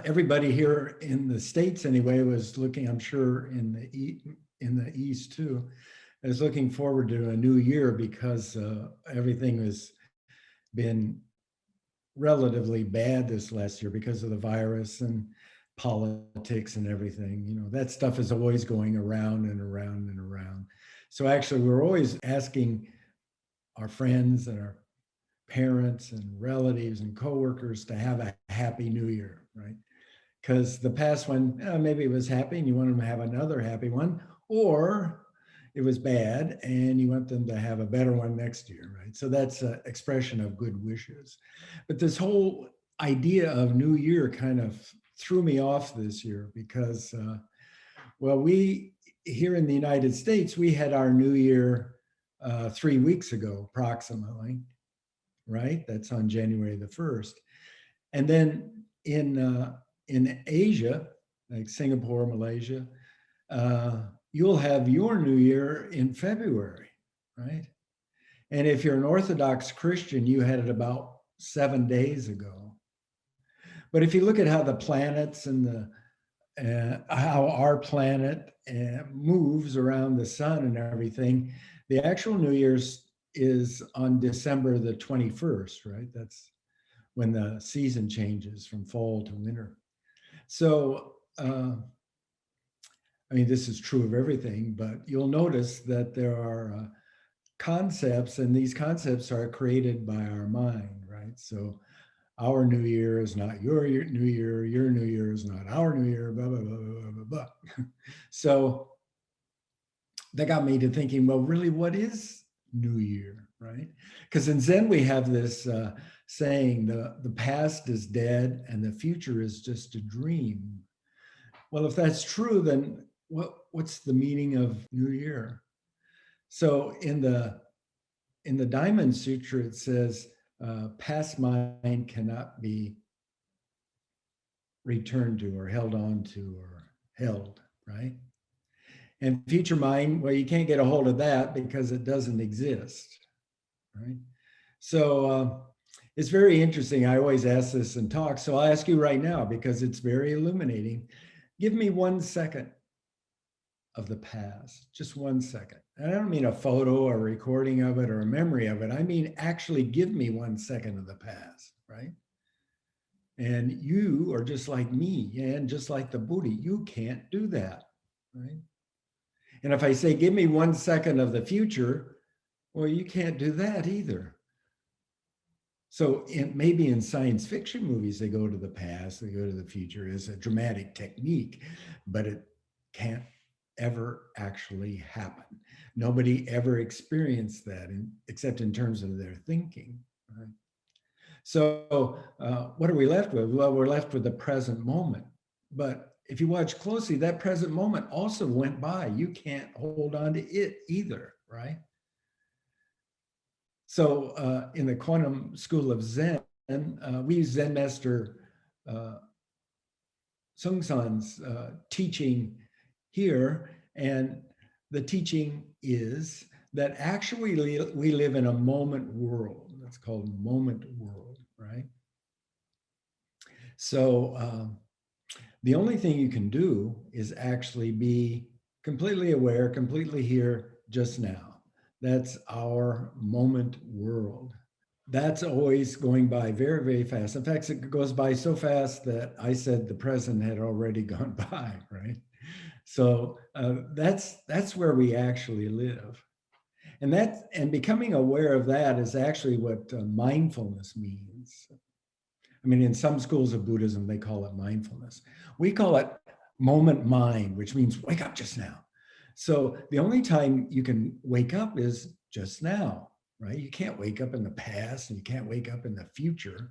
everybody here in the States anyway was looking, I'm sure in the East too, is looking forward to a new year because everything has been relatively bad this last year because of the virus and politics and everything. You know, that stuff is always going around and around and around. So actually, we're always asking our friends and our parents and relatives and coworkers to have a happy new year, right? Because the past one, maybe it was happy and you want them to have another happy one, or it was bad and you want them to have a better one next year, right? So that's an expression of good wishes. But this whole idea of New Year kind of threw me off this year because, well, we here in the United States, we had our New Year 3 weeks ago, approximately, right? That's on January the 1st. And then in Asia, like Singapore, Malaysia, you'll have your New Year in February, right? And if you're an Orthodox Christian, you had it about 7 days ago. But if you look at how the planets and how our planet moves around the sun and everything, the actual New Year's is on December the 21st, right? That's when the season changes from fall to winter. So, I mean, this is true of everything, but you'll notice that there are concepts, and these concepts are created by our mind, right? So our New Year is not your New Year, your New Year is not our New Year, blah, blah, blah, blah, blah, blah. So that got me to thinking, well, really, what is New Year, right? Because in Zen, we have this saying, the past is dead and the future is just a dream. Well, if that's true, then what's the meaning of New Year? So in the Diamond Sutra, it says, past mind cannot be returned to or held on to or held, right? And future mind, well, you can't get a hold of that because it doesn't exist, right? So it's very interesting. I always ask this in talks. So I'll ask you right now because it's very illuminating. Give me 1 second of the past, just 1 second. And I don't mean a photo or a recording of it or a memory of it. I mean, actually give me 1 second of the past, right? And you are just like me and just like the Buddha, you can't do that, right? And if I say, give me 1 second of the future, well, you can't do that either. So maybe in science fiction movies, they go to the past, they go to the future as a dramatic technique, but it can't ever actually happen. Nobody ever experienced that except in terms of their thinking. Right? So what are we left with? Well, we're left with the present moment. But if you watch closely, that present moment also went by. You can't hold on to it either, right? So in the Quantum School of Zen, we use Zen Master Sung San's teaching here. And the teaching is that actually we live in a moment world. That's called moment world, right? So the only thing you can do is actually be completely aware, completely here, just now. That's our moment world. That's always going by very, very fast. In fact, it goes by so fast that I said the present had already gone by, right? So that's where we actually live. And becoming aware of that is actually what mindfulness means. I mean, in some schools of Buddhism, they call it mindfulness. We call it moment mind, which means wake up just now. So the only time you can wake up is just now, right? You can't wake up in the past and you can't wake up in the future.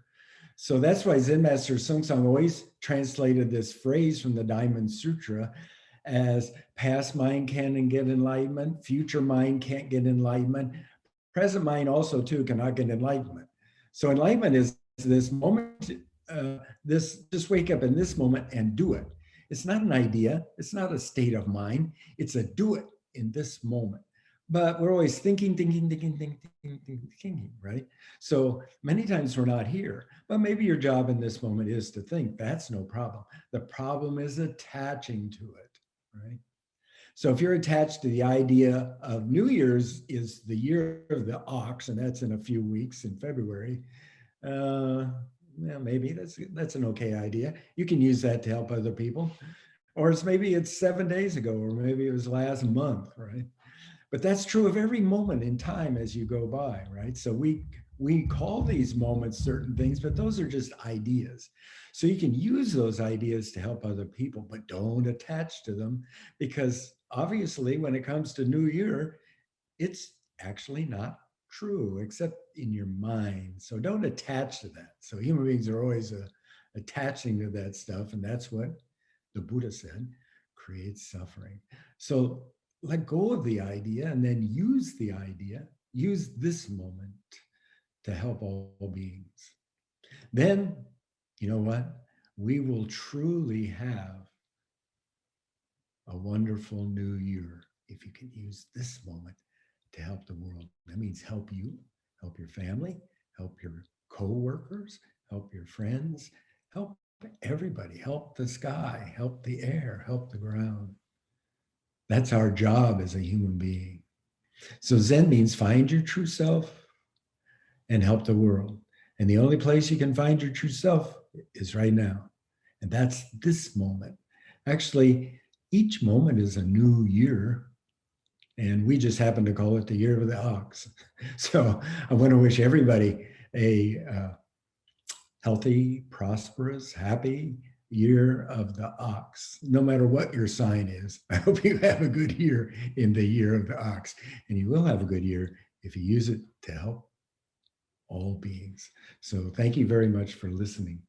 So that's why Zen Master Sung Sung always translated this phrase from the Diamond Sutra as past mind can get enlightenment, future mind can't get enlightenment, present mind also too cannot get enlightenment. So enlightenment is this moment, this just wake up in this moment and do it. It's not an idea. It's not a state of mind. It's a do it in this moment. but we're always thinking, right? So many times we're not here, but maybe your job in this moment is to think. That's no problem. The problem is attaching to it, right? So if you're attached to the idea of New Year's is the year of the ox, and that's in a few weeks in February, uh, yeah, maybe that's an okay idea. You can use that to help other people, or it's 7 days ago, or maybe it was last month, right? But that's true of every moment in time as you go by, right? So we call these moments certain things, but those are just ideas. So you can use those ideas to help other people, but don't attach to them, because obviously when it comes to New Year, it's actually not true except in your mind. So don't attach to that. So human beings are always attaching to that stuff, and that's what the Buddha said creates suffering. So let go of the idea and then use the idea, use this moment to help all beings. Then, you know what? We will truly have a wonderful new year if you can use this moment to help the world. That means help you, help your family, help your co-workers, help your friends, help everybody, help the sky, help the air, help the ground. That's our job as a human being. So Zen means find your true self and help the world. And the only place you can find your true self is right now. And that's this moment. Actually, each moment is a new year. And we just happen to call it the year of the ox. So I want to wish everybody a healthy, prosperous, happy year of the ox, no matter what your sign is. I hope you have a good year in the year of the ox. And you will have a good year if you use it to help all beings. So thank you very much for listening.